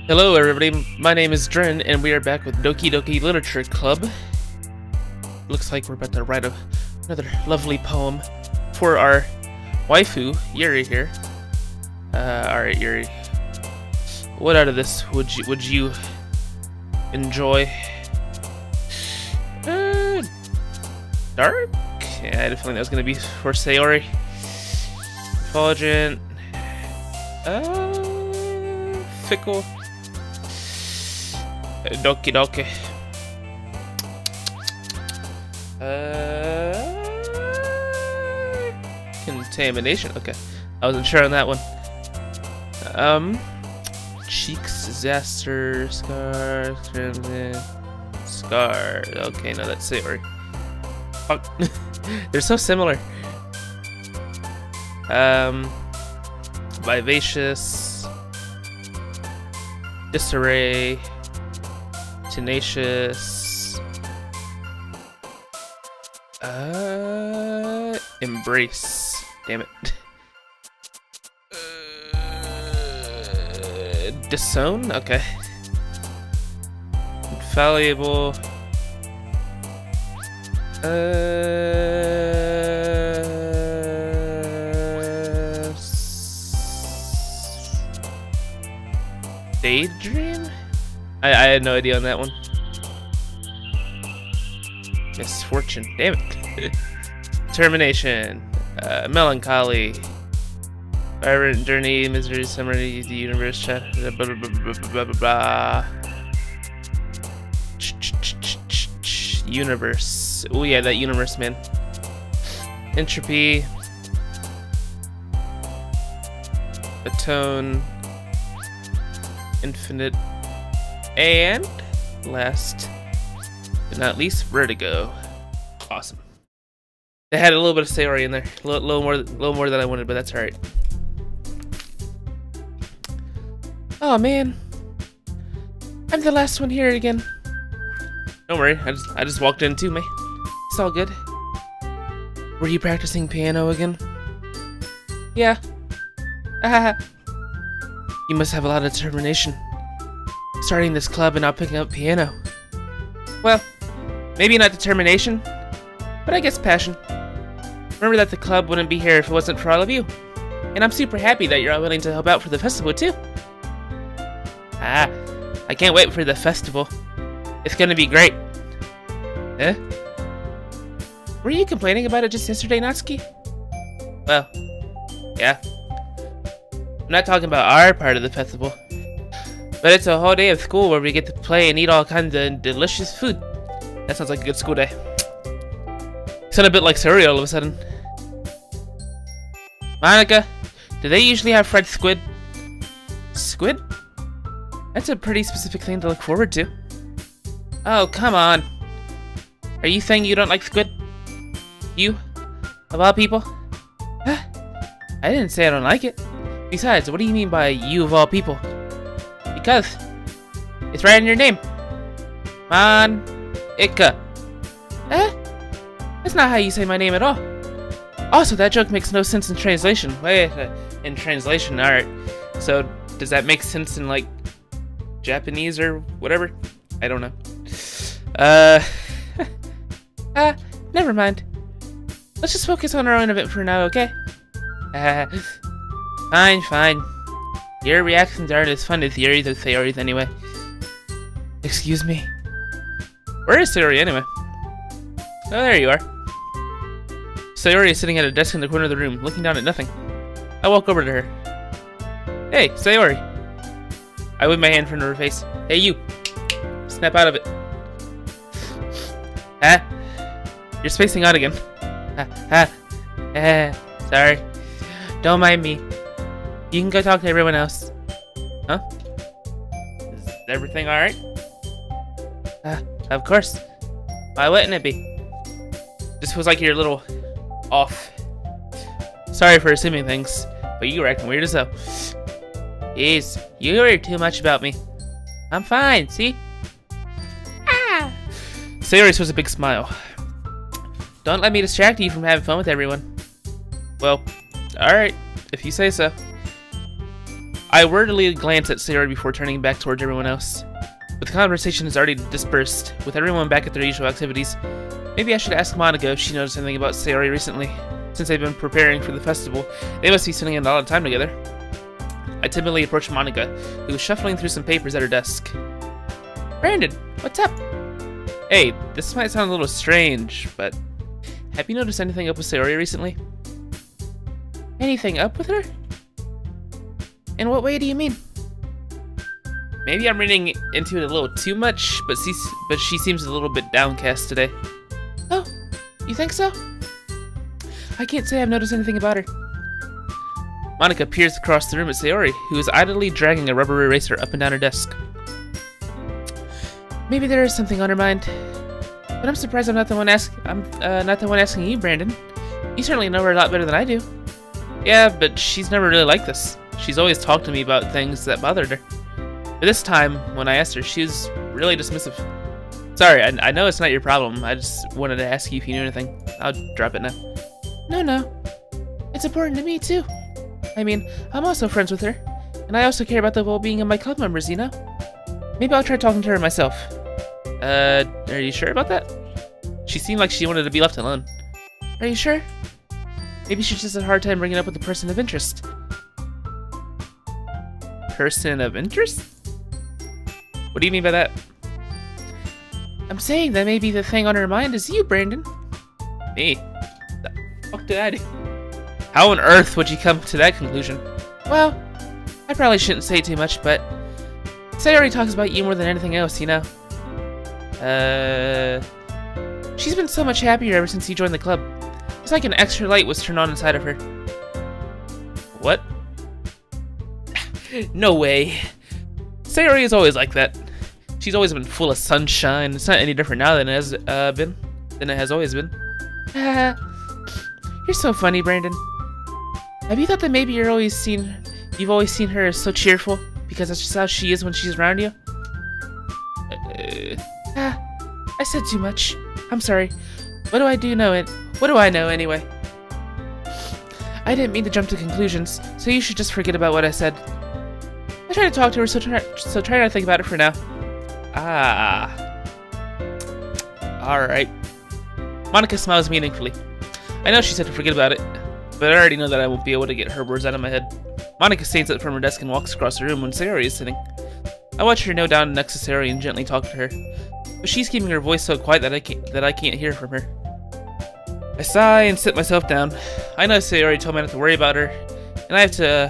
Hello everybody, my name is Dren, and we are back with Doki Doki Literature Club. Looks like we're about to write another lovely poem for our waifu, Yuri here. Alright Yuri. What out of this would you enjoy? Dark? Yeah, I had a feeling that was gonna be for Sayori. Effulgent. Fickle. Doki Doki. Contamination. Okay, I wasn't sure on that one. Cheeks, disaster, scars, scar. Okay, no, that's Sayori. Fuck. They're so similar. Vivacious, disarray, tenacious, embrace. Damn it. Disown? Okay. Infallible. Daydream? I had no idea on that one. Misfortune. Damn it. Termination. Melancholy. Vibrant journey, misery, summary, the universe, chat, blah blah blah blah blah blah blah. Universe. Oh yeah, that universe, man. Entropy. Atone. Infinite. And last but not least, vertigo. Awesome. They had a little bit of Sayori in there. A little more than I wanted, but that's alright. Oh man, I'm the last one here again. Don't worry, I just walked in too, man. It's all good. Were you practicing piano again? Yeah. You must have a lot of determination. Starting this club and not picking up piano. Well, maybe not determination, but I guess passion. Remember that the club wouldn't be here if it wasn't for all of you. And I'm super happy that you're all willing to help out for the festival too. I can't wait for the festival. It's gonna be great. Eh? Were you complaining about it just yesterday, Natsuki? Well, yeah. I'm not talking about our part of the festival. But it's a whole day of school where we get to play and eat all kinds of delicious food. That sounds like a good school day. Sound a bit like Sayori all of a sudden. Monica, do they usually have fried squid? Squid? That's a pretty specific thing to look forward to. Oh, come on. Are you saying you don't like squid? You? Of all people? Huh? I didn't say I don't like it. Besides, what do you mean by you of all people? Because it's right in your name. Monica. Eh? That's not how you say my name at all. Also, that joke makes no sense in translation. Wait, in translation, alright. So, does that make sense in, like, Japanese or whatever? I don't know. Never mind. Let's just focus on our own event for now, okay? Fine. Your reactions aren't as fun as Yuri's or Sayori's anyway. Excuse me? Where is Sayori anyway? Oh, there you are. Sayori is sitting at a desk in the corner of the room, looking down at nothing. I walk over to her. Hey, Sayori. I wave my hand in front of her face. Hey, you. Snap out of it. Huh? You're spacing out again. Sorry. Don't mind me. You can go talk to everyone else. Huh? Is everything alright? Of course. Why wouldn't it be? Just feels like you're a little off. Sorry for assuming things, but you were acting weird as hell. Jeez, you worry too much about me. I'm fine, see? Sayori was a big smile. Don't let me distract you from having fun with everyone. Well, alright, if you say so. I wordily glance at Sayori before turning back towards everyone else. But the conversation has already dispersed, with everyone back at their usual activities. Maybe I should ask Monika if she noticed anything about Sayori recently. Since they've been preparing for the festival, they must be spending a lot of time together. I timidly approach Monika, who was shuffling through some papers at her desk. Brandon, what's up? Hey, this might sound a little strange, but have you noticed anything up with Sayori recently? Anything up with her? In what way do you mean? Maybe I'm reading into it a little too much, but she seems a little bit downcast today. Oh, you think so? I can't say I've noticed anything about her. Monika peers across the room at Sayori, who is idly dragging a rubber eraser up and down her desk. Maybe there is something on her mind, but I'm surprised I'm not the one asking you, Brandon. You certainly know her a lot better than I do. Yeah, but she's never really like this. She's always talked to me about things that bothered her. But this time, when I asked her, she was really dismissive. Sorry, I know it's not your problem. I just wanted to ask you if you knew anything. I'll drop it now. No. It's important to me, too. I mean, I'm also friends with her. And I also care about the well-being of my club members, you know? Maybe I'll try talking to her myself. Are you sure about that? She seemed like she wanted to be left alone. Are you sure? Maybe she just had a hard time bringing it up with a person of interest. Person of interest? What do you mean by that? I'm saying that maybe the thing on her mind is you, Brandon. Me? The fuck did I do? How on earth would you come to that conclusion? Well, I probably shouldn't say too much, but Sayori talks about you more than anything else, you know? She's been so much happier ever since you joined the club. It's like an extra light was turned on inside of her. What? No way. Sayori is always like that. She's always been full of sunshine. It's not any different now than it has always been. You're so funny, Brandon. Have you thought that maybe you've always seen her as so cheerful because that's just how she is when she's around you? I said too much. I'm sorry. What do I know anyway? I didn't mean to jump to conclusions, so you should just forget about what I said. I tried to talk to her, so try not to think about it for now. Alright. Monika smiles meaningfully. I know she said to forget about it, but I already know that I won't be able to get her words out of my head. Monika stands up from her desk and walks across the room when Sayori is sitting. I watch her kneel down next to Sayori and gently talk to her, but she's keeping her voice so quiet that I can't hear from her. I sigh and sit myself down. I know Sayori told me not to worry about her, and I have to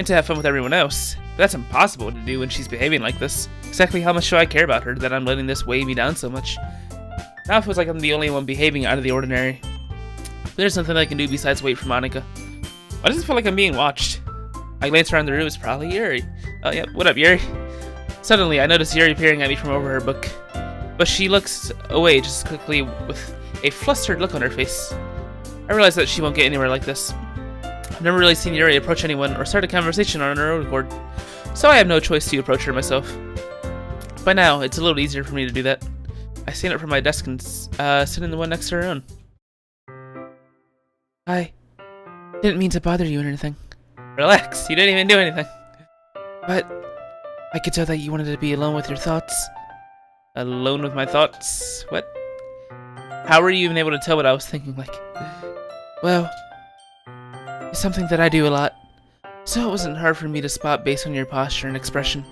have fun with everyone else. But that's impossible to do when she's behaving like this. Exactly how much do I care about her that I'm letting this weigh me down so much? Now it feels like I'm the only one behaving out of the ordinary. But there's nothing I can do besides wait for Monika. Why does it feel like I'm being watched? I glance around the room. It's probably Yuri. Oh yeah, what up, Yuri? Suddenly, I notice Yuri peering at me from over her book. But she looks away just as quickly with a flustered look on her face. I realize that she won't get anywhere like this. I've never really seen Yuri approach anyone or start a conversation on her own accord, so I have no choice to approach her myself. By now, it's a little easier for me to do that. I stand up from my desk and sit in the one next to her own. I didn't mean to bother you or anything. Relax, you didn't even do anything. But I could tell that you wanted to be alone with your thoughts. Alone with my thoughts? What? How were you even able to tell what I was thinking? Like, well, it's something that I do a lot, so it wasn't hard for me to spot based on your posture and expression.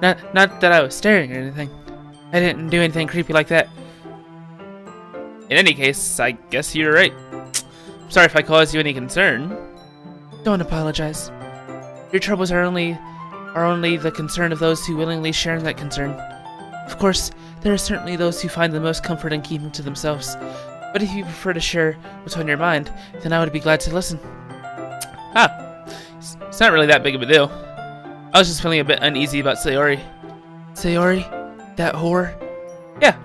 Not that I was staring or anything. I didn't do anything creepy like that. In any case, I guess you're right. I'm sorry if I caused you any concern. Don't apologize. Your troubles are only the concern of those who willingly share in that concern. Of course, there are certainly those who find the most comfort in keeping to themselves, but if you prefer to share what's on your mind, then I would be glad to listen. It's not really that big of a deal. I was just feeling a bit uneasy about Sayori. Sayori? That whore? Yeah.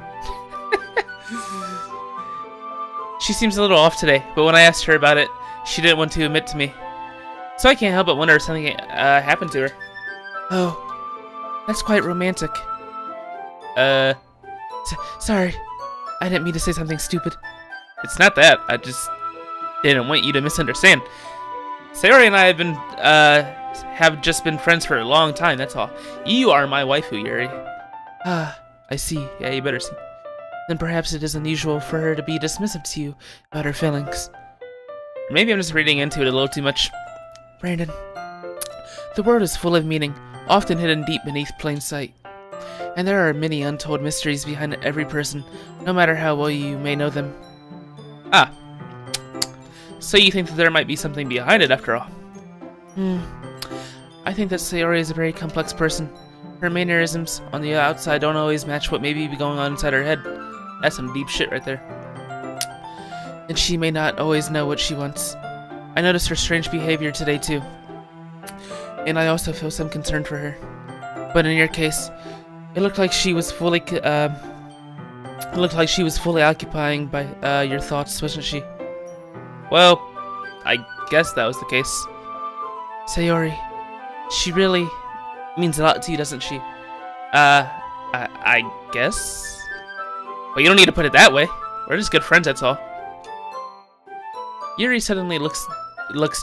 She seems a little off today, but when I asked her about it, she didn't want to admit to me. So I can't help but wonder if something happened to her. Oh, that's quite romantic. Sorry. I didn't mean to say something stupid. It's not that. I just didn't want you to misunderstand. Sayori and I have been have just been friends for a long time, that's all. You are my waifu, Yuri. Ah, I see. Yeah, you better see. Then perhaps it is unusual for her to be dismissive to you about her feelings. Maybe I'm just reading into it a little too much. Brandon, the world is full of meaning, often hidden deep beneath plain sight. And there are many untold mysteries behind every person, no matter how well you may know them. Ah. So you think that there might be something behind it after all? I think that Sayori is a very complex person. Her mannerisms on the outside don't always match what may be going on inside her head. That's some deep shit right there. And she may not always know what she wants. I noticed her strange behavior today too. And I also feel some concern for her. But in your case, it looked like she was fully occupying by your thoughts, wasn't she? Well, I guess that was the case. Sayori, she really means a lot to you, doesn't she? I guess? Well, you don't need to put it that way. We're just good friends, that's all. Yuri suddenly looks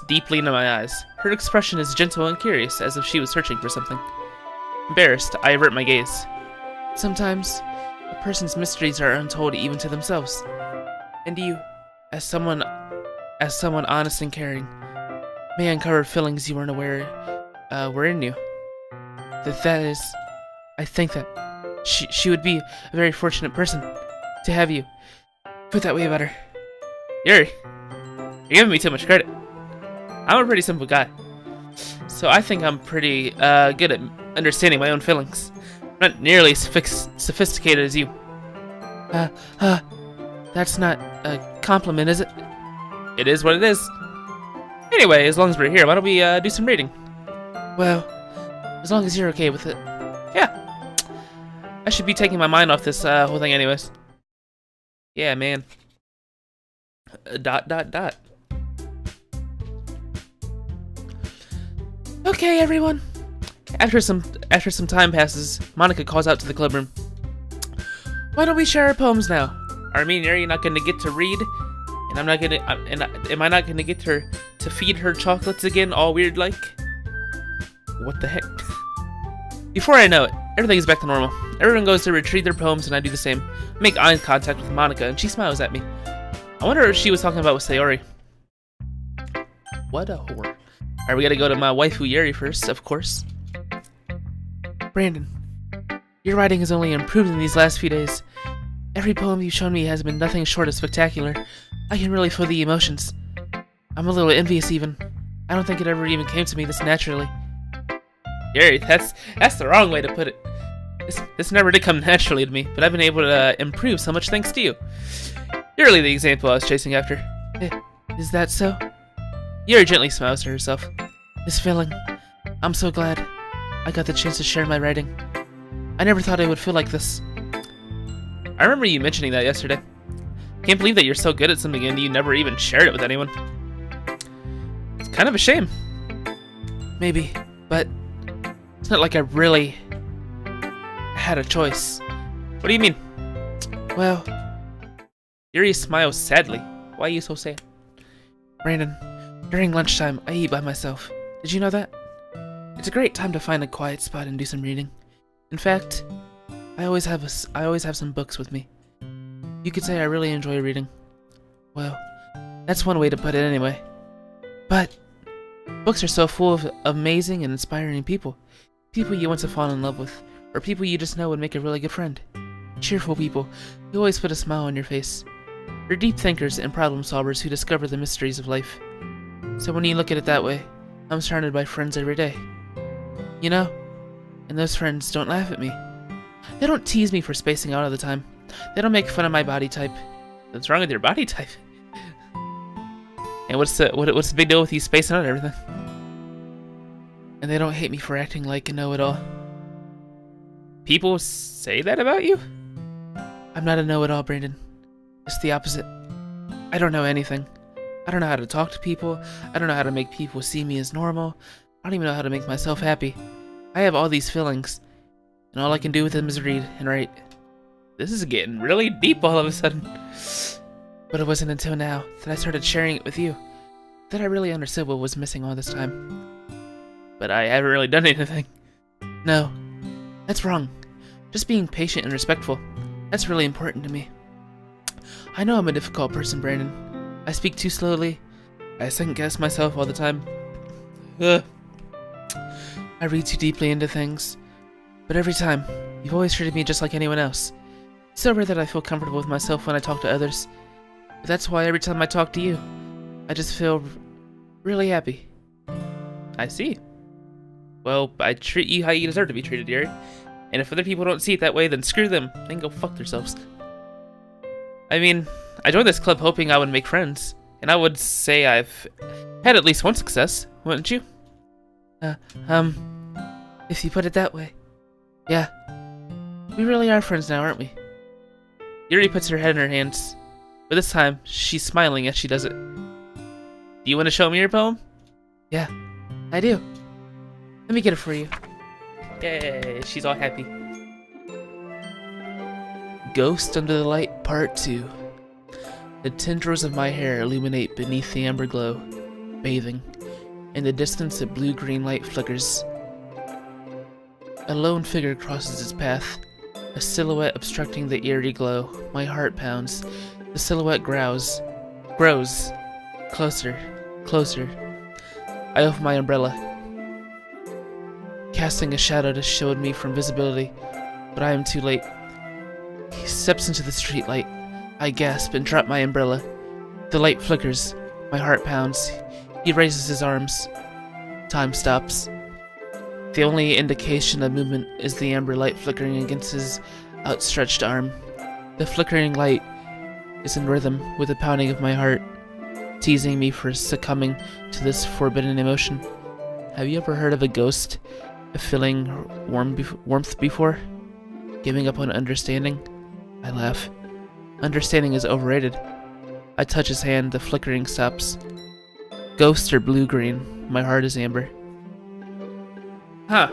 deeply into my eyes. Her expression is gentle and curious, as if she was searching for something. Embarrassed, I avert my gaze. Sometimes, a person's mysteries are untold even to themselves. And you, as someone honest and caring, may uncover feelings you weren't aware were in you. That is, I think that she would be a very fortunate person to have you. Put that way about her. Yuri, you're giving me too much credit. I'm a pretty simple guy, so I think I'm pretty good at understanding my own feelings. I'm not nearly as sophisticated as you. That's not a compliment, is it? It is what it is. Anyway, as long as we're here, why don't we do some reading? Well, as long as you're okay with it. Yeah. I should be taking my mind off this whole thing anyways. Yeah, man. ... Okay, everyone. After some time passes, Monica calls out to the clubroom. Why don't we share our poems now? Are me and Yuri not going to get to read? And am I not going to get to feed her chocolates again, all weird like? What the heck? Before I know it, everything is back to normal. Everyone goes to retrieve their poems, and I do the same. I make eye contact with Monica, and she smiles at me. I wonder if she was talking about with Sayori. What a whore. Alright, we gotta go to my waifu Yuri first, of course. Brandon, your writing has only improved in these last few days. Every poem you've shown me has been nothing short of spectacular. I can really feel the emotions. I'm a little envious even. I don't think it ever even came to me this naturally. Yuri, that's the wrong way to put it. This never did come naturally to me, but I've been able to improve so much thanks to you. You're really the example I was chasing after. Is that so? Yuri gently smiles to herself. This feeling, I'm so glad I got the chance to share my writing. I never thought I would feel like this. I remember you mentioning that yesterday. Can't believe that you're so good at something and you never even shared it with anyone. It's kind of a shame. Maybe, but it's not like I really had a choice. What do you mean? Well, Yuri smiles sadly. Why are you so sad? Brandon, during lunchtime, I eat by myself. Did you know that? It's a great time to find a quiet spot and do some reading. In fact, I always have some books with me. You could say I really enjoy reading. Well, that's one way to put it anyway. But books are so full of amazing and inspiring people. People you want to fall in love with, or people you just know would make a really good friend. Cheerful people who always put a smile on your face. They're deep thinkers and problem solvers who discover the mysteries of life. So when you look at it that way, I'm surrounded by friends every day. You know? And those friends don't laugh at me. They don't tease me for spacing out all the time. They don't make fun of my body type. What's wrong with your body type? And what's the big deal with you spacing out everything? And they don't hate me for acting like a know-it-all. People say that about you? I'm not a know-it-all, Brandon. It's the opposite. I don't know anything. I don't know how to talk to people. I don't know how to make people see me as normal. I don't even know how to make myself happy. I have all these feelings, and all I can do with them is read and write. This is getting really deep all of a sudden. But it wasn't until now that I started sharing it with you that I really understood what was missing all this time. but I haven't really done anything. No, that's wrong. Just being patient and respectful. That's really important to me. I know I'm a difficult person, Brandon. I speak too slowly. I second-guess myself all the time. Ugh. I read too deeply into things. But every time, you've always treated me just like anyone else. It's so rare that I feel comfortable with myself when I talk to others. But that's why every time I talk to you, I just feel really happy. I see. Well, I treat you how you deserve to be treated, Yuri. And if other people don't see it that way, then screw them. They can go fuck themselves. I mean, I joined this club hoping I would make friends. And I would say I've had at least one success, wouldn't you? If you put it that way. Yeah. We really are friends now, aren't we? Yuri puts her head in her hands. But this time, she's smiling as she does it. Do you want to show me your poem? Yeah, I do. Let me get it for you. Yay, she's all happy. Ghost Under the Light, Part 2. The tendrils of my hair illuminate beneath the amber glow, bathing. In the distance, a blue-green light flickers. A lone figure crosses its path, a silhouette obstructing the eerie glow. My heart pounds. The silhouette grows. Closer, closer. I open my umbrella, casting a shadow to shield me from visibility, but I am too late. He steps into the streetlight. I gasp and drop my umbrella. The light flickers. My heart pounds. He raises his arms. Time stops. The only indication of movement is the amber light flickering against his outstretched arm. The flickering light is in rhythm with the pounding of my heart, teasing me for succumbing to this forbidden emotion. Have you ever heard of a ghost feeling warmth before? Giving up on understanding? I laugh. Understanding is overrated. I touch his hand, the flickering stops. Ghosts are blue-green, my heart is amber. Huh.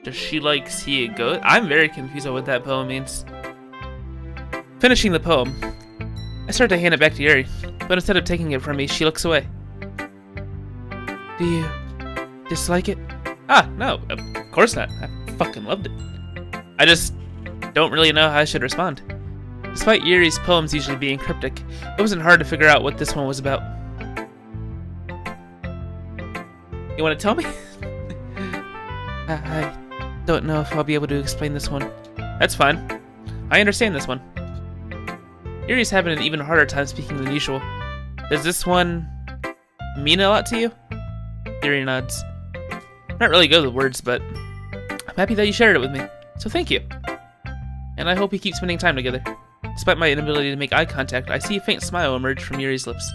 Does she, like, see a ghost? I'm very confused on what that poem means. Finishing the poem, I start to hand it back to Yuri, but instead of taking it from me, she looks away. Do you dislike it? Ah, no, of course not. I fucking loved it. I just don't really know how I should respond. Despite Yuri's poems usually being cryptic, it wasn't hard to figure out what this one was about. You want to tell me? I don't know if I'll be able to explain this one. That's fine. I understand this one. Yuri's having an even harder time speaking than usual. Does this one mean a lot to you? Yuri nods. Not really good with words, but I'm happy that you shared it with me, so thank you. And I hope we keep spending time together. Despite my inability to make eye contact, I see a faint smile emerge from Yuri's lips.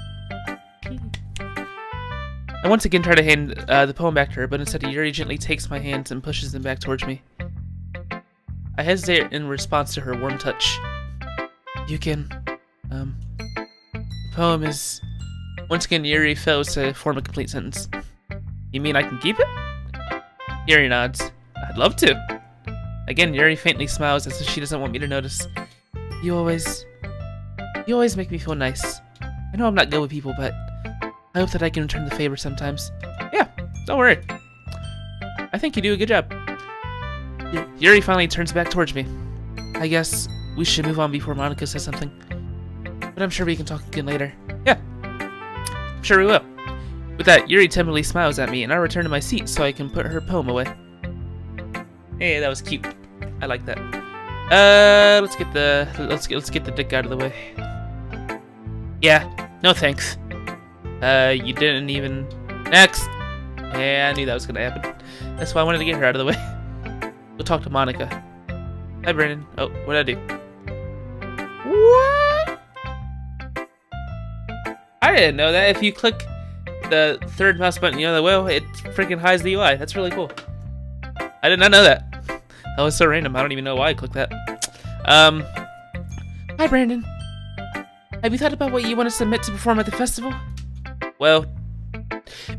I once again try to hand the poem back to her, but instead Yuri gently takes my hands and pushes them back towards me. I hesitate in response to her warm touch. You can, the poem is... Once again, Yuri fails to form a complete sentence. You mean I can keep it? Yuri nods. I'd love to. Again, Yuri faintly smiles as if she doesn't want me to notice. You always make me feel nice. I know I'm not good with people, but I hope that I can return the favor sometimes. Yeah, don't worry. I think you do a good job. Yuri finally turns back towards me. I guess we should move on before Monica says something. But I'm sure we can talk again later. Yeah, I'm sure we will. With that, Yuri timidly smiles at me, and I return to my seat so I can put her poem away. Hey, that was cute. I like that. Let's get the dick out of the way. Yeah, no thanks. You didn't even... Next! Yeah, I knew that was gonna happen. That's why I wanted to get her out of the way. We'll talk to Monica. Hi, Brandon. Oh, what'd I do? What? I didn't know that. If you click the third mouse button the other way, it freaking hides the UI. That's really cool. I did not know that. That was so random. I don't even know why I clicked that. Hi, Brandon. Have you thought about what you want to submit to perform at the festival? Well,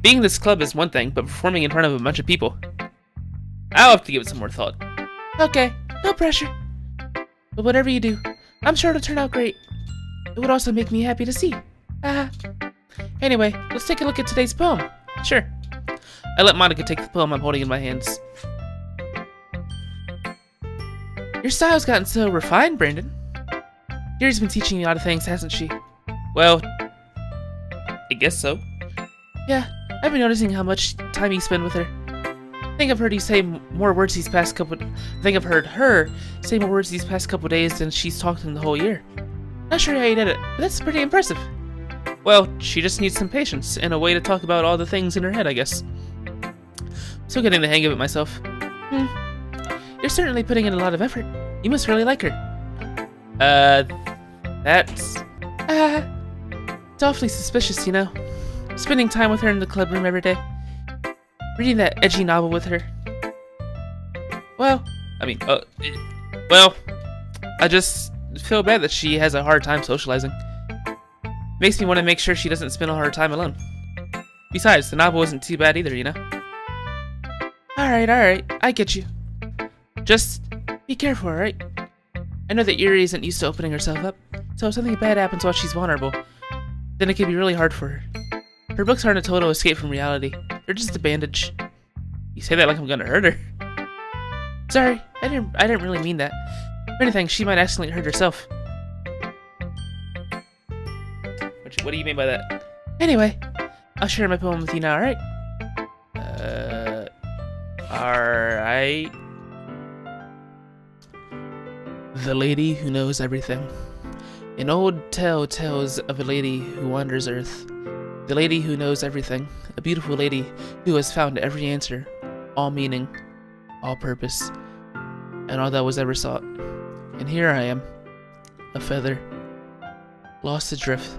being in this club is one thing, but performing in front of a bunch of people, I'll have to give it some more thought. Okay, no pressure. But whatever you do, I'm sure it'll turn out great. It would also make me happy to see. Anyway, let's take a look at today's poem. Sure. I let Monica take the poem I'm holding in my hands. Your style's gotten so refined, Brandon. Yuri's been teaching you a lot of things, hasn't she? Well, I guess so. Yeah, I've been noticing how much time you spend with her. I think I've heard her say more words these past couple days than she's talked in the whole year. Not sure how you did it, but that's pretty impressive. Well, she just needs some patience and a way to talk about all the things in her head, I guess. Still getting the hang of it myself. You're certainly putting in a lot of effort. You must really like her. That's... It's awfully suspicious, you know. Spending time with her in the club room every day. Reading that edgy novel with her. Well, well, I just feel bad that she has a hard time socializing. Makes me want to make sure she doesn't spend all her time alone. Besides, the novel isn't too bad either, you know? Alright, I get you. Just be careful, alright? I know that Yuri isn't used to opening herself up, so if something bad happens while she's vulnerable, then it can be really hard for her. Her books aren't a total escape from reality. They're just a bandage. You say that like I'm gonna hurt her. Sorry, I didn't really mean that. If anything, she might accidentally hurt herself. What do you mean by that? Anyway, I'll share my poem with you now, alright? Alright. The Lady Who Knows Everything. An old tale tells of a lady who wanders earth. The lady who knows everything. A beautiful lady who has found every answer, all meaning, all purpose, and all that was ever sought. And here I am, a feather, lost adrift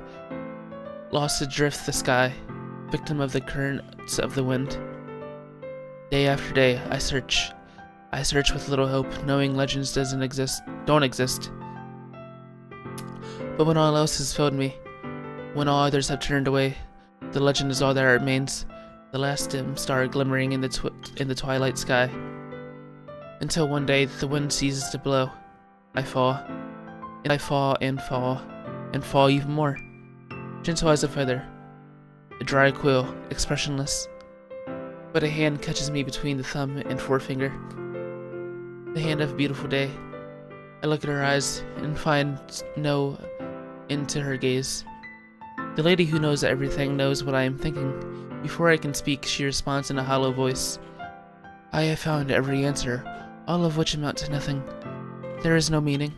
the sky, victim of the currents of the wind. Day after day, I search with little hope, knowing legends don't exist. But when all else has failed me, when all others have turned away, the legend is all that remains, the last dim star glimmering in the twilight sky. Until one day the wind ceases to blow, I fall, and I fall and fall, and fall even more. Gentle as a feather, a dry quill, expressionless. But a hand catches me between the thumb and forefinger. The hand of a beautiful day. I look at her eyes and find no end to her gaze. The lady who knows everything knows what I am thinking. Before I can speak, she responds in a hollow voice. I have found every answer, all of which amount to nothing. There is no meaning.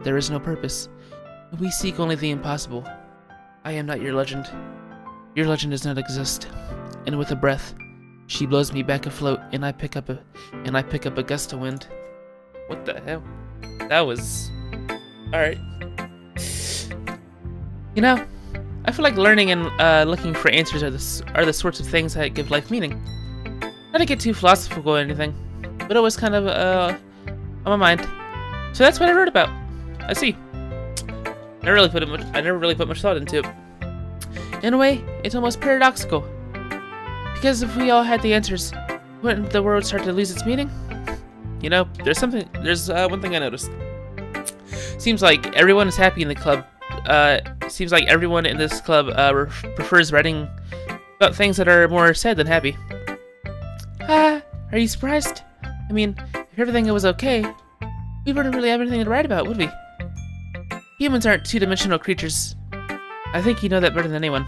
There is no purpose. We seek only the impossible. I am not your legend. Your legend does not exist. And with a breath, she blows me back afloat, and I pick up a gust of wind. What the hell? That was... Alright. You know, I feel like learning and looking for answers are the sorts of things that give life meaning. Not to get too philosophical or anything, but it was kind of on my mind. So that's what I wrote about. I see. I never really put much thought into it. In a way, it's almost paradoxical. Because if we all had the answers, wouldn't the world start to lose its meaning? You know, there's one thing I noticed. Seems like everyone is happy in the club. Seems like everyone in this club prefers writing about things that are more sad than happy. Are you surprised? I mean, if everything was okay, we wouldn't really have anything to write about, would we? Humans aren't two-dimensional creatures. I think you know that better than anyone.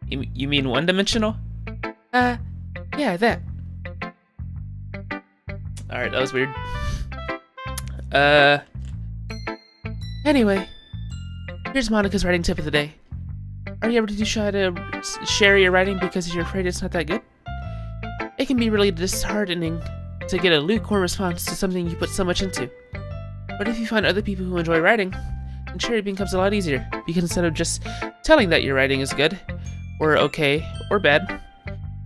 You mean one-dimensional? Yeah, that. Alright, that was weird. Anyway, here's Monica's writing tip of the day. Are you ever too shy to share your writing because you're afraid it's not that good? It can be really disheartening to get a lukewarm response to something you put so much into. But if you find other people who enjoy writing, then sharing becomes a lot easier, because instead of just telling that your writing is good, or okay, or bad,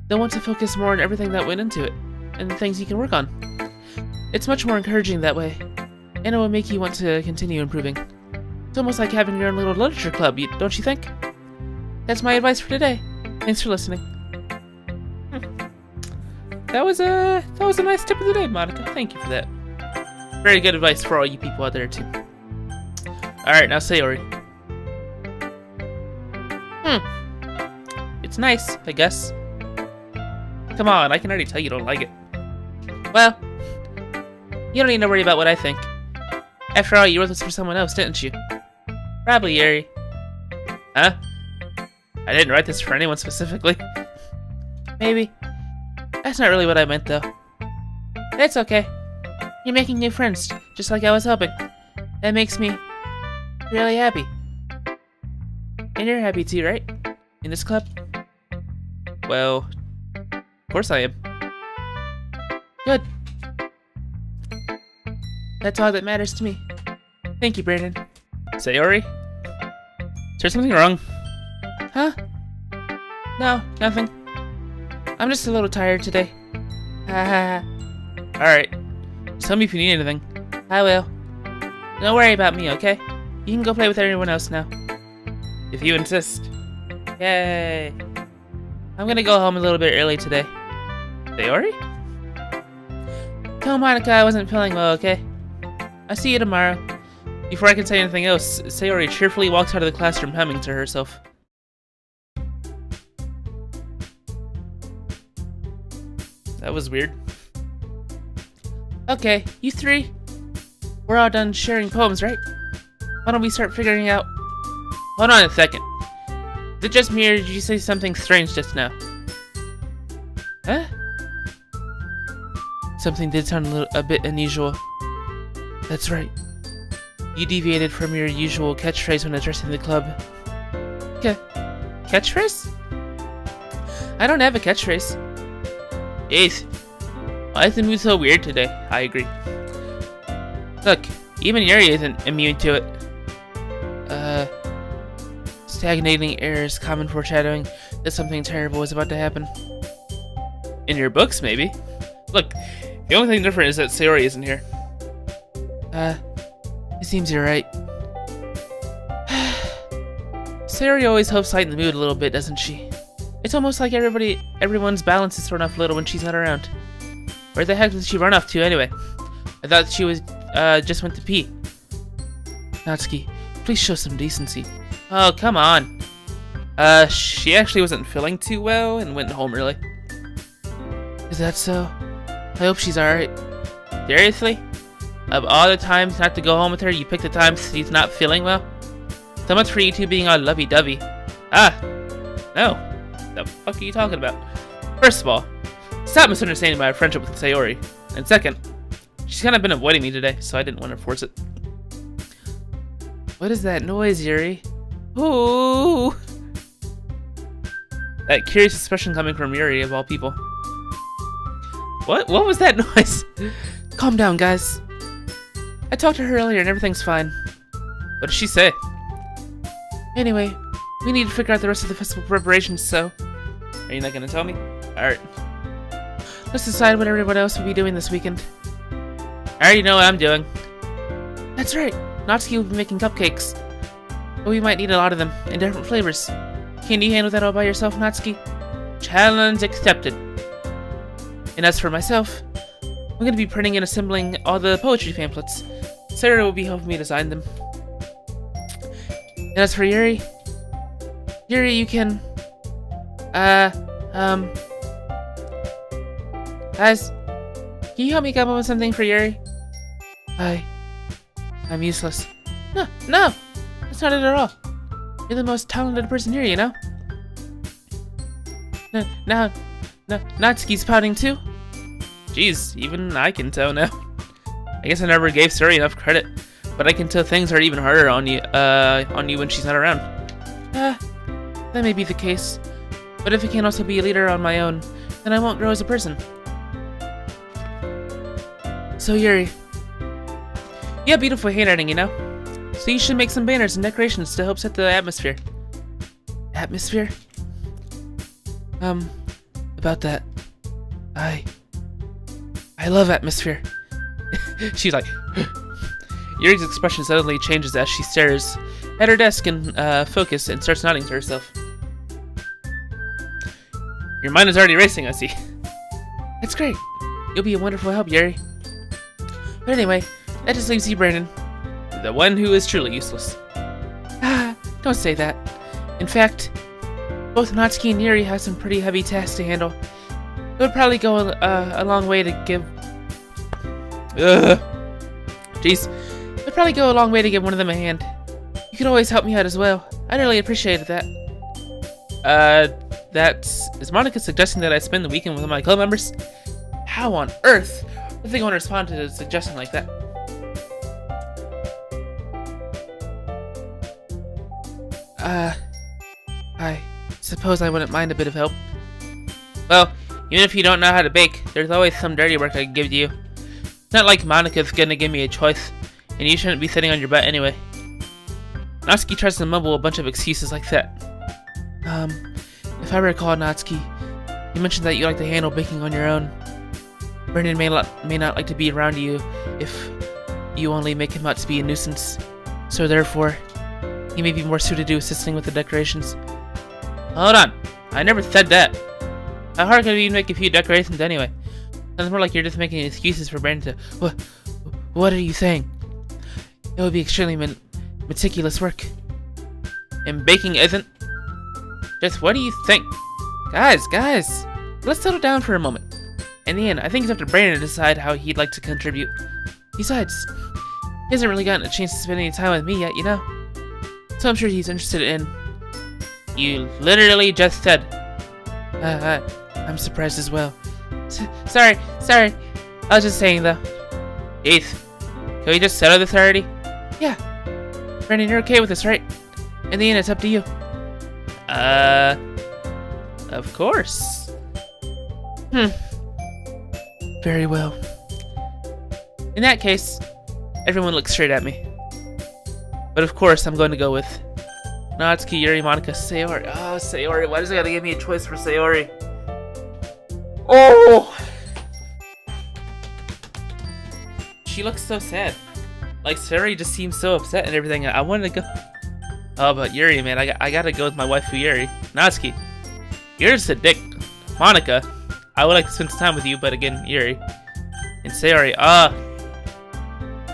they'll want to focus more on everything that went into it, and the things you can work on. It's much more encouraging that way, and it will make you want to continue improving. It's almost like having your own little literature club, don't you think? That's my advice for today. Thanks for listening. That was a nice tip of the day, Monica. Thank you for that. Very good advice for all you people out there too. Alright, now Sayori. It's nice, I guess. Come on, I can already tell you don't like it. Well, you don't need to worry about what I think. After all, you wrote this for someone else, didn't you? Probably Yuri. Huh? I didn't write this for anyone specifically. Maybe. That's not really what I meant, though. It's okay. You're making new friends, just like I was hoping. That makes me really happy. And you're happy too, right? In this club? Well, of course I am. Good. That's all that matters to me. Thank you, Brandon. Sayori? Is there something wrong? Huh? No, nothing. I'm just a little tired today. Alright. Just tell me if you need anything. I will. Don't worry about me, okay? You can go play with everyone else now. If you insist. Yay. I'm gonna go home a little bit early today. Sayori? Tell Monica I wasn't feeling well, okay? I'll see you tomorrow. Before I can say anything else, Sayori cheerfully walks out of the classroom humming to herself. That was weird. Okay, you three. We're all done sharing poems, right? Why don't we start figuring out... Hold on a second. Is it just me or did you say something strange just now? Huh? Something did sound a bit unusual. That's right. You deviated from your usual catchphrase when addressing the club. Catchphrase? I don't have a catchphrase. Ace, why is the mood so weird today? I agree. Look, even Yuri isn't immune to it. Stagnating air is common foreshadowing that something terrible is about to happen. In your books, maybe? Look, the only thing different is that Sayori isn't here. It seems you're right. Sayori always helps lighten the mood a little bit, doesn't she? It's almost like everyone's balance is thrown off a little when she's not around. Where the heck did she run off to anyway? I thought she was, just went to pee. Natsuki, please show some decency. Oh, come on. She actually wasn't feeling too well and went home early. Is that so? I hope she's alright. Seriously? Of all the times not to go home with her, you picked the time she's not feeling well? So much for you two being all lovey-dovey. No. The fuck are you talking about? First of all, stop misunderstanding my friendship with Sayori. And second, she's kind of been avoiding me today, so I didn't want to force it. What is that noise, Yuri? Ooh! That curious expression coming from Yuri, of all people. What was that noise? Calm down, guys. I talked to her earlier and everything's fine. What did she say? Anyway, we need to figure out the rest of the festival preparations, so... Are you not gonna tell me? Alright. Let's decide what everyone else will be doing this weekend. I already know what I'm doing. That's right. Natsuki will be making cupcakes. But we might need a lot of them, in different flavors. Can you handle that all by yourself, Natsuki? Challenge accepted. And as for myself, I'm going to be printing and assembling all the poetry pamphlets. Sarah will be helping me design them. And as for Yuri, you can... Guys, can you help me come up with something for Yuri? I'm useless. No, that's not it at all. You're the most talented person here, you know? Now, Natsuki's pouting too? Jeez, even I can tell now. I guess I never gave Suri enough credit, but I can tell things are even harder on you when she's not around. That may be the case, but if I can also be a leader on my own, then I won't grow as a person. So Yuri, you have beautiful handwriting, you know? So you should make some banners and decorations to help set the atmosphere. Atmosphere? About that. I love atmosphere. She's like... Yuri's expression suddenly changes as she stares at her desk in focus and starts nodding to herself. Your mind is already racing, I see. That's great. You'll be a wonderful help, Yuri. But anyway, that just leaves you, Brandon. The one who is truly useless. Ah, don't say that. In fact, both Natsuki and Yuri have some pretty heavy tasks to handle. It would probably go a long way to give... Jeez. It would probably go a long way to give one of them a hand. You could always help me out as well. I'd really appreciate that. Is Monica suggesting that I spend the weekend with my club members? How on earth would they want to respond to a suggestion like that? I suppose I wouldn't mind a bit of help. Well, even if you don't know how to bake, there's always some dirty work I can give to you. It's not like Monica's gonna give me a choice, and you shouldn't be sitting on your butt anyway. Natsuki tries to mumble a bunch of excuses like that. If I recall, Natsuki, you mentioned that you like to handle baking on your own. Brendan may not like to be around you if you only make him out to be a nuisance. So therefore, he may be more suited to assisting with the decorations. Hold on, I never said that. How hard could it be to make a few decorations anyway? Sounds more like you're just making excuses for Brandon to... What are you saying? It would be extremely meticulous work. And baking isn't? Just what do you think? Guys, let's settle down for a moment. In the end, I think it's up to Brandon to decide how he'd like to contribute. Besides, he hasn't really gotten a chance to spend any time with me yet, you know? So I'm sure he's interested in... You literally just said... I'm surprised as well. Sorry. I was just saying, though. Jeez. Can we just settle this already? Yeah. Brandon, you're okay with this, right? In the end, it's up to you. Of course. Very well. In that case, everyone looks straight at me. But of course, I'm going to go with Natsuki, Yuri, Monica, Sayori. Oh, Sayori. Why does it gotta give me a choice for Sayori? Oh! She looks so sad. Like, Sayori just seems so upset and everything. I wanted to go... Oh, but Yuri, man. I gotta go with my waifu, Yuri. Natsuki, you're just a dick. Monica, I would like to spend some time with you, but again, Yuri. And Sayori,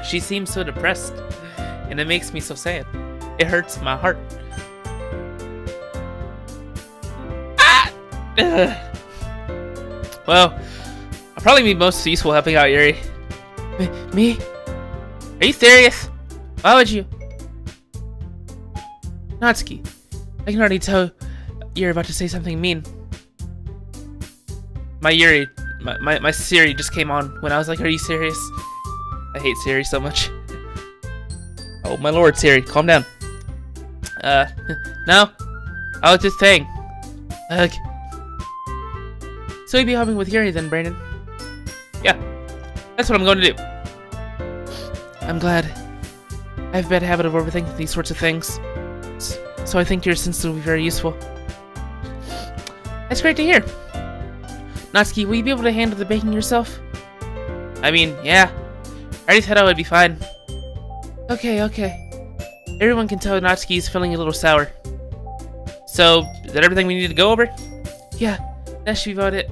she seems so depressed. And it makes me so sad. It hurts my heart. Well, I'll probably be most useful helping out Yuri. Me? Are you serious? Why would you? Natsuki, I can already tell you're about to say something mean. My Siri just came on when I was like, are you serious? I hate Siri so much. Oh my lord, Siri, calm down. No, I was just saying. So you'd be helping with Yuri then, Brandon? Yeah, that's what I'm going to do. I'm glad. I have a bad habit of overthinking these sorts of things. So I think your assistance will be very useful. That's great to hear. Natsuki, will you be able to handle the baking yourself? I mean, yeah. I already said I would be fine. Okay. Everyone can tell Natsuki is feeling a little sour. So, is that everything we need to go over? Yeah, that should be about it.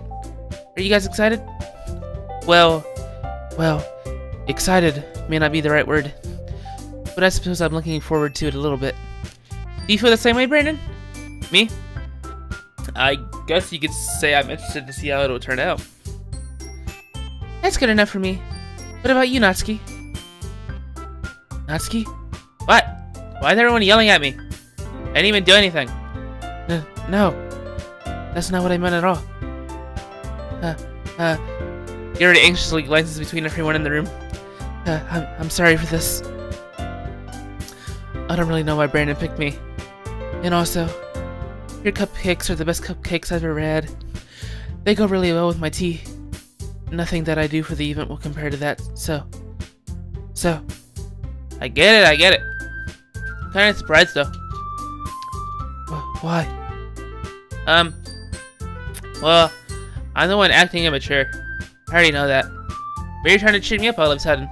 Are you guys excited? Well, excited may not be the right word, but I suppose I'm looking forward to it a little bit. Do you feel the same way, Brandon? Me? I guess you could say I'm interested to see how it'll turn out. That's good enough for me. What about you, Natsuki? Natsuki? What? Why is everyone yelling at me? I didn't even do anything. No. That's not what I meant at all. Yuri anxiously glances between everyone in the room. I'm sorry for this. I don't really know why Brandon picked me. And also, your cupcakes are the best cupcakes I've ever had. They go really well with my tea. Nothing that I do for the event will compare to that, so. I get it. I'm kind of surprised though. Why? Well, I'm the one acting immature. I already know that. But you're trying to cheer me up all of a sudden.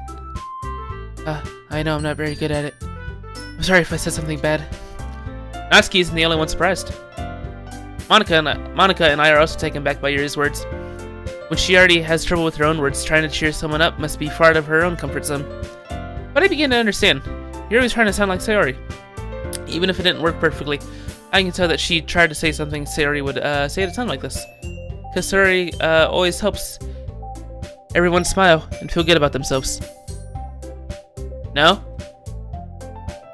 I know I'm not very good at it. I'm sorry if I said something bad. Natsuki isn't the only one surprised. Monica and I are also taken back by Yuri's words. When she already has trouble with her own words, trying to cheer someone up must be far out of her own comfort zone. But I begin to understand. You're always trying to sound like Sayori. Even if it didn't work perfectly, I can tell that she tried to say something Sayori would say at a time like this. Because Sayori always helps everyone smile and feel good about themselves. No?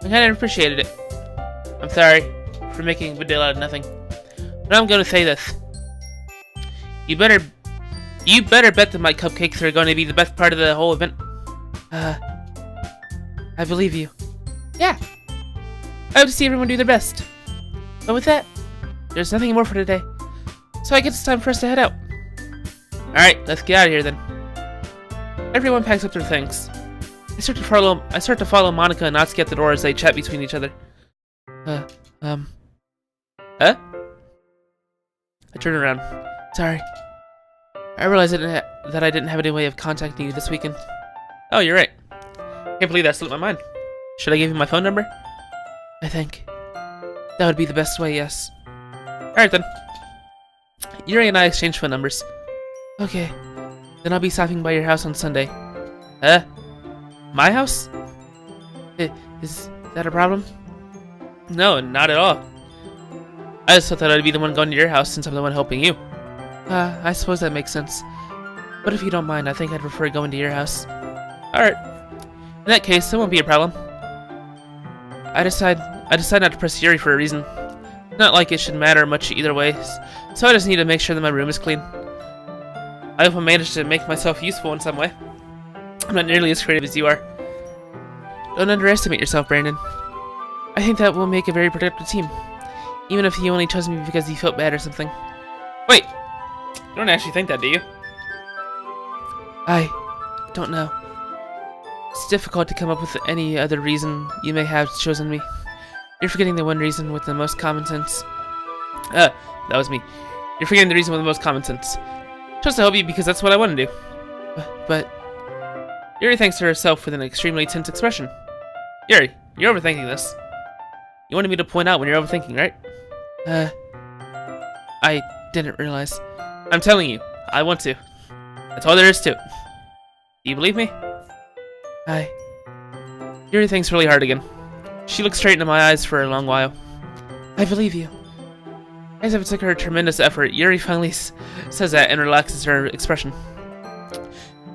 I kind of appreciated it. I'm sorry for making a big deal out of nothing. But I'm going to say this. You better bet that my cupcakes are going to be the best part of the whole event. I believe you. Yeah. I hope to see everyone do their best. But with that, there's nothing more for today. So I guess it's time for us to head out. Alright, let's get out of here then. Everyone packs up their things. I start to follow Monika and Natsuki at the door as they chat between each other. Huh? I turn around. Sorry. I realized that I didn't have any way of contacting you this weekend. Oh, you're right. Can't believe that slipped my mind. Should I give you my phone number? I think that would be the best way, yes. Alright then. Yuri and I exchange phone numbers. Okay. Then I'll be stopping by your house on Sunday. My house? Is that a problem? No, not at all. I just thought that I'd be the one going to your house since I'm the one helping you. I suppose that makes sense. But if you don't mind, I think I'd prefer going to your house. Alright. In that case, that won't be a problem. I decide not to press Yuri for a reason. Not like it should matter much either way, so I just need to make sure that my room is clean. I hope I managed to make myself useful in some way. I'm not nearly as creative as you are. Don't underestimate yourself, Brandon. I think that will make a very productive team. Even if he only chose me because he felt bad or something. Wait! You don't actually think that, do you? I don't know. It's difficult to come up with any other reason you may have chosen me. You're forgetting the one reason with the most common sense. That was me. You're forgetting the reason with the most common sense. Just to help you because that's what I want to do. But Yuri thanks to herself with an extremely tense expression. Yuri, you're overthinking this. You wanted me to point out when you're overthinking, right? I didn't realize. I'm telling you, I want to. That's all there is to it. Do you believe me? Yuri thinks really hard again. She looks straight into my eyes for a long while. I believe you. As if it took her tremendous effort, Yuri finally says that and relaxes her expression.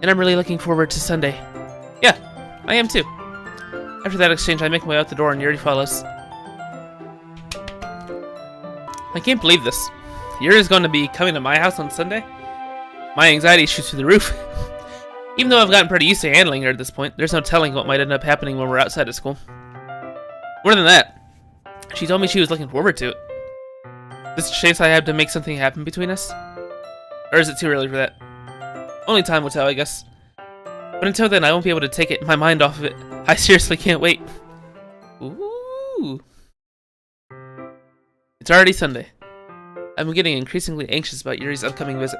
And I'm really looking forward to Sunday. Yeah, I am too. After that exchange, I make my way out the door and Yuri follows. I can't believe this. Yuri's going to be coming to my house on Sunday? My anxiety shoots through the roof. Even though I've gotten pretty used to handling her at this point, there's no telling what might end up happening when we're outside of school. More than that, she told me she was looking forward to it. This chance I have to make something happen between us? Or is it too early for that? Only time will tell, I guess. But until then, I won't be able to take my mind off of it. I seriously can't wait. Ooh. It's already Sunday. I'm getting increasingly anxious about Yuri's upcoming visit.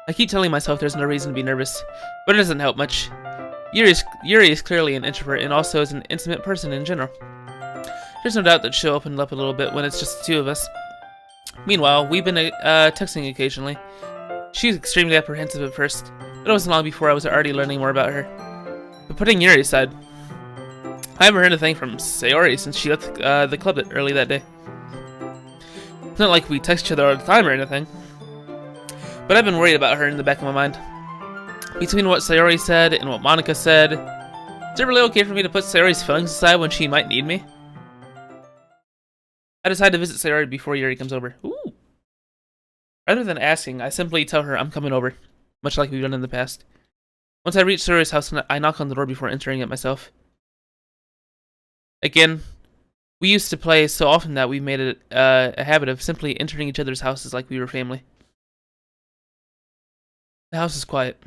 I keep telling myself there's no reason to be nervous, but it doesn't help much. Yuri is clearly an introvert and also is an intimate person in general. There's no doubt that she'll open up a little bit when it's just the two of us. Meanwhile, we've been texting occasionally. She was extremely apprehensive at first, but it wasn't long before I was already learning more about her. But putting Yuri aside, I haven't heard a thing from Sayori since she left the club early that day. It's not like we text each other all the time or anything, but I've been worried about her in the back of my mind. Between what Sayori said and what Monika said, is it really okay for me to put Sayori's feelings aside when she might need me? I decide to visit Sayori before Yuri comes over. Ooh. Rather than asking, I simply tell her I'm coming over, much like we've done in the past. Once I reach Sayori's house, I knock on the door before entering it myself. Again, we used to play so often that we made it a habit of simply entering each other's houses like we were family. The house is quiet.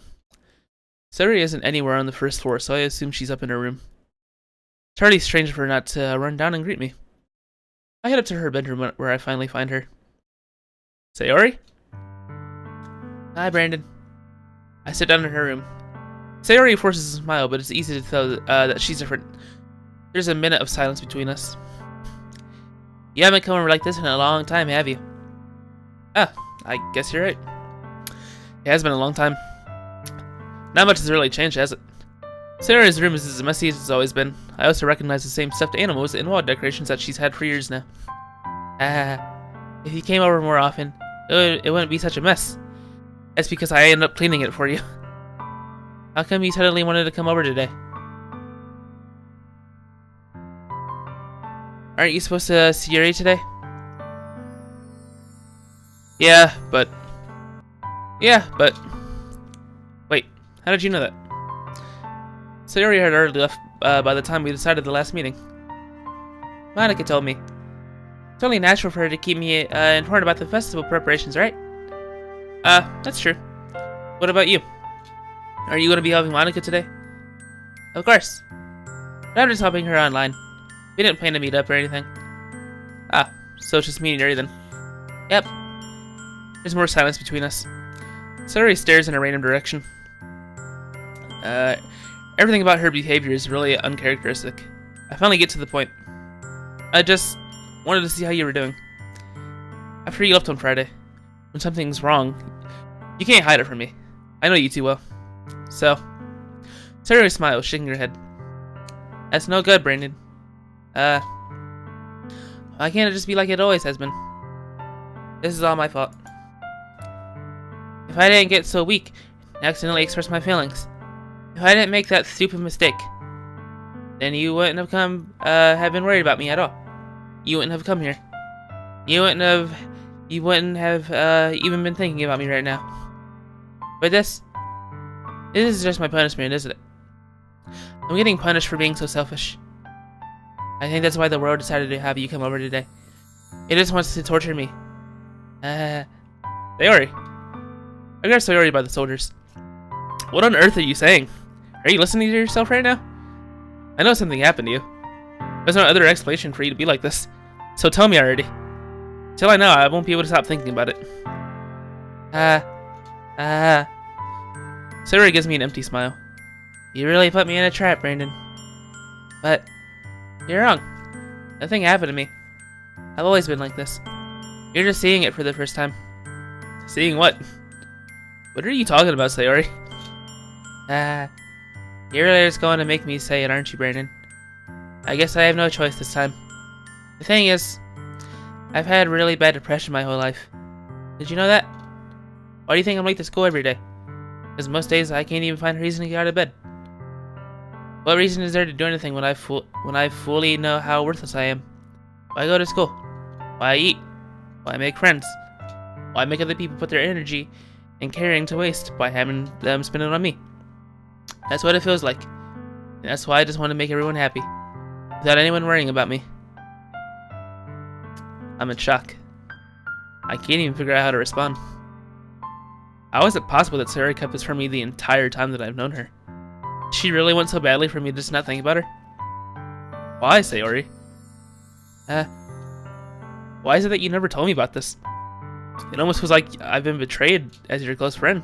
Sayori isn't anywhere on the first floor, so I assume she's up in her room. It's hardly strange for her not to run down and greet me. I head up to her bedroom where I finally find her. Sayori? Hi, Brandon. I sit down in her room. Sayori forces a smile, but it's easy to tell that she's different. There's a minute of silence between us. You haven't come over like this in a long time, have you? Ah, I guess you're right. It has been a long time. Not much has really changed, has it? Sayori's room is as messy as it's always been. I also recognize the same stuffed animals and wall decorations that she's had for years now. If you came over more often, it wouldn't be such a mess. That's because I ended up cleaning it for you. How come you suddenly wanted to come over today? Aren't you supposed to see Yuri today? Yeah, but... Wait, how did you know that? Sayori had already left by the time we decided the last meeting. Monica told me. It's only natural for her to keep me informed about the festival preparations, right? That's true. What about you? Are you going to be helping Monica today? Of course. But I'm just helping her online. We didn't plan to meet up or anything. Ah, so it's just me and Yuri then. Yep. There's more silence between us. Sayori stares in a random direction. Everything about her behavior is really uncharacteristic. I finally get to the point. I just wanted to see how you were doing. After you left on Friday, when something's wrong, you can't hide it from me. I know you too well. So, Sayori smiles, shaking her head. That's no good, Brandon. Why can't it just be like it always has been? This is all my fault. If I didn't get so weak and accidentally express my feelings, if I didn't make that stupid mistake, then you wouldn't have been worried about me at all. You wouldn't have come here. You wouldn't have even been thinking about me right now. But this is just my punishment, isn't it? I'm getting punished for being so selfish. I think that's why the world decided to have you come over today. It just wants to torture me. Sayori. I got Sayori by the soldiers. What on earth are you saying? Are you listening to yourself right now? I know something happened to you. There's no other explanation for you to be like this. So tell me already. Till I know, I won't be able to stop thinking about it. Sayori gives me an empty smile. You really put me in a trap, Brandon. But you're wrong. Nothing happened to me. I've always been like this. You're just seeing it for the first time. Seeing what? What are you talking about, Sayori? You're really just going to make me say it, aren't you, Brandon? I guess I have no choice this time. The thing is, I've had really bad depression my whole life. Did you know that? Why do you think I'm late to school every day? Because most days I can't even find a reason to get out of bed. What reason is there to do anything when I fully know how worthless I am? Why go to school? Why eat? Why make friends? Why make other people put their energy and caring to waste by having them spend it on me? That's what it feels like. And that's why I just want to make everyone happy, without anyone worrying about me. I'm in shock. I can't even figure out how to respond. How is it possible that Sayori kept this from me the entire time that I've known her? Did she really want so badly for me to just not think about her? Why, Sayori? Why is it that you never told me about this? It almost feels like I've been betrayed as your close friend.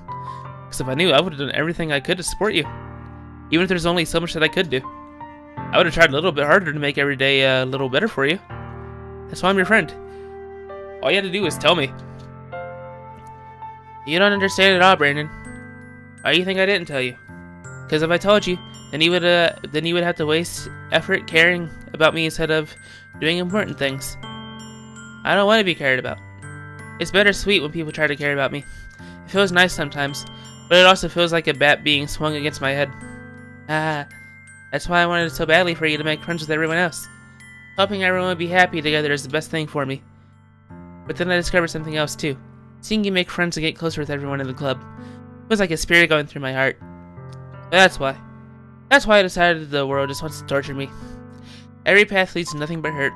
Because if I knew, I would have done everything I could to support you. Even if there's only so much that I could do. I would have tried a little bit harder to make every day a little better for you. That's why I'm your friend. All you had to do was tell me. You don't understand at all, Brandon. Why do you think I didn't tell you? Because if I told you, then you would have to waste effort caring about me instead of doing important things. I don't want to be cared about. It's bittersweet when people try to care about me. It feels nice sometimes, but it also feels like a bat being swung against my head. That's why I wanted so badly for you to make friends with everyone else. Helping everyone be happy together is the best thing for me. But then I discovered something else too. Seeing you make friends and get closer with everyone in the club feels like a spirit going through my heart. That's why. That's why I decided the world just wants to torture me. Every path leads to nothing but hurt.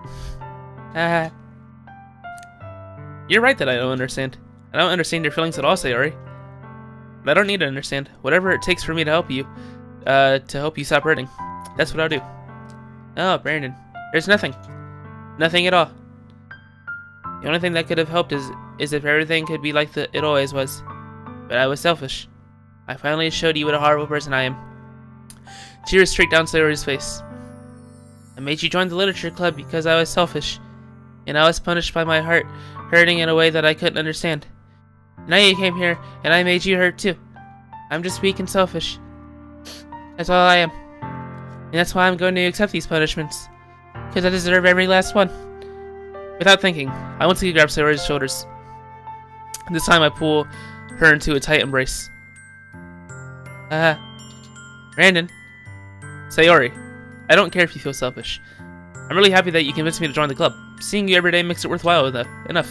You're right that I don't understand. I don't understand your feelings at all, Sayori. But I don't need to understand. Whatever it takes for me to help you stop hurting. That's what I'll do. No, Brandon. There's nothing. Nothing at all. The only thing that could have helped is if everything could be like it always was. But I was selfish. I finally showed you what a horrible person I am. Tears streaked down Sayori's face. I made you join the literature club because I was selfish. And I was punished by my heart hurting in a way that I couldn't understand. Now you came here, and I made you hurt too. I'm just weak and selfish. That's all I am. And that's why I'm going to accept these punishments. Because I deserve every last one. Without thinking, I once again grab Sayori's shoulders. This time I pull her into a tight embrace. Brandon. Sayori, I don't care if you feel selfish. I'm really happy that you convinced me to join the club. Seeing you every day makes it worthwhile enough.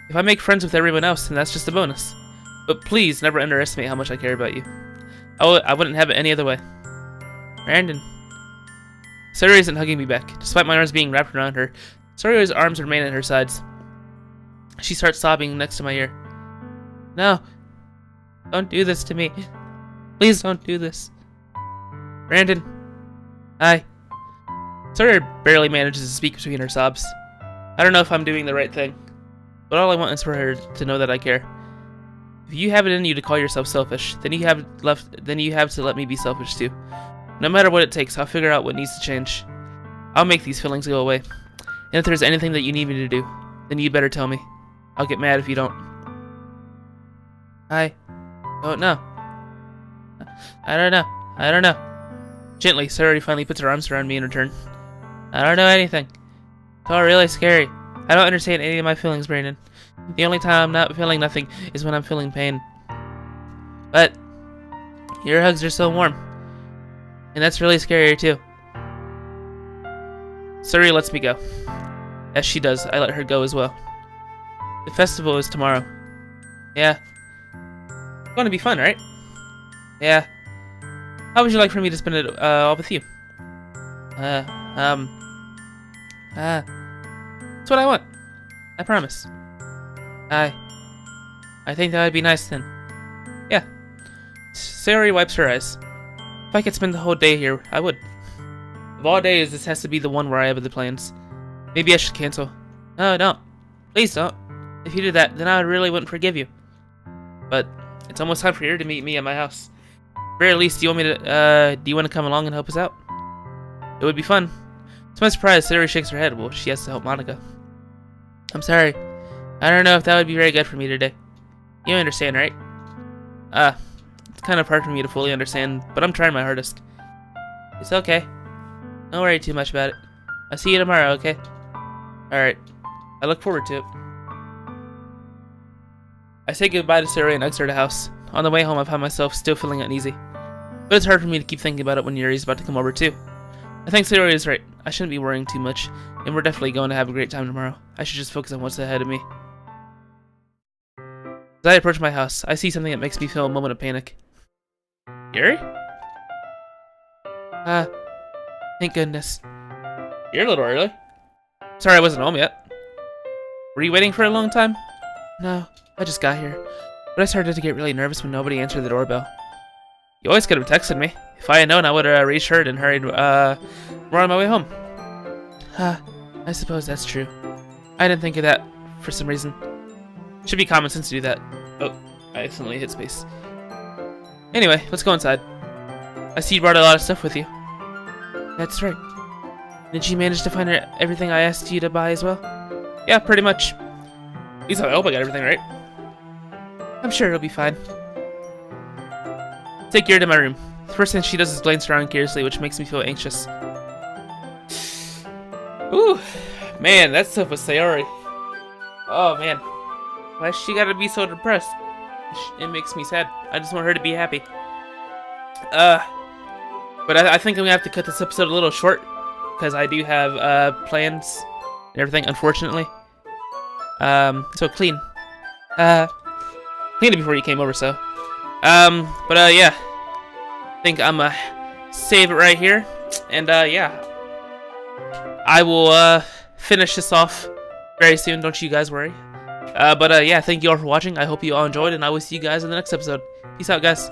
If I make friends with everyone else, then that's just a bonus. But please never underestimate how much I care about you. I wouldn't have it any other way. Brandon. Sayori isn't hugging me back, despite my arms being wrapped around her. Sayori's arms remain at her sides. She starts sobbing next to my ear. No. Don't do this to me. Please don't do this. Brandon. Hi. Sayori barely manages to speak between her sobs. I don't know if I'm doing the right thing, but all I want is for her to know that I care. If you have it in you to call yourself selfish, then you have to let me be selfish too. No matter what it takes, I'll figure out what needs to change. I'll make these feelings go away. And if there's anything that you need me to do, then you better tell me. I'll get mad if you don't. I don't know. I don't know. Gently, Sayori finally puts her arms around me in return. I don't know anything. It's all really scary. I don't understand any of my feelings, Brandon. The only time I'm not feeling nothing is when I'm feeling pain. But your hugs are so warm. And that's really scarier too. Sayori lets me go. As she does, I let her go as well. The festival is tomorrow. Yeah. It's going to be fun, right? Yeah. How would you like for me to spend it all with you? That's what I want. I promise. I think that would be nice then. Yeah. Sayori wipes her eyes. If I could spend the whole day here, I would. Of all days, this has to be the one where I have the plans. Maybe I should cancel. No, don't. Please don't. If you did that, then I really wouldn't forgive you. But it's almost time for you to meet me at my house. At the very least, do you want to come along and help us out? It would be fun. To my surprise, Sayori shakes her head. Well, she has to help Monica. I'm sorry. I don't know if that would be very good for me today. You understand, right? It's kind of hard for me to fully understand, but I'm trying my hardest. It's okay. Don't worry too much about it. I'll see you tomorrow, okay? Alright. I look forward to it. I say goodbye to Sayori and exit the house. On the way home, I find myself still feeling uneasy. But it's hard for me to keep thinking about it when Yuri's about to come over too. I think Sayori is right. I shouldn't be worrying too much, and we're definitely going to have a great time tomorrow. I should just focus on what's ahead of me. As I approach my house, I see something that makes me feel a moment of panic. Yuri? Thank goodness. You're a little early. Sorry I wasn't home yet. Were you waiting for a long time? No, I just got here. But I started to get really nervous when nobody answered the doorbell. You always could have texted me. If I had known, I would have reassured and hurried, more on my way home. I suppose that's true. I didn't think of that for some reason. Should be common sense to do that. Oh, I accidentally hit space. Anyway, let's go inside. I see you brought a lot of stuff with you. That's right. Did you manage to find everything I asked you to buy as well? Yeah, pretty much. At least I hope I got everything right. I'm sure it'll be fine. Take Yuri to my room. The first thing she does is glance around curiously, which makes me feel anxious. Ooh, man, that stuff was Sayori. Oh man, why she gotta be so depressed? It makes me sad. I just want her to be happy. But I think I'm gonna have to cut this episode a little short because I do have plans and everything. Unfortunately, so clean. Cleaned it before you came over, so. But yeah, I think I'm save it right here, and yeah. I will finish this off very soon, don't you guys worry. But yeah, thank you all for watching. I hope you all enjoyed, and I will see you guys in the next episode. Peace out, guys.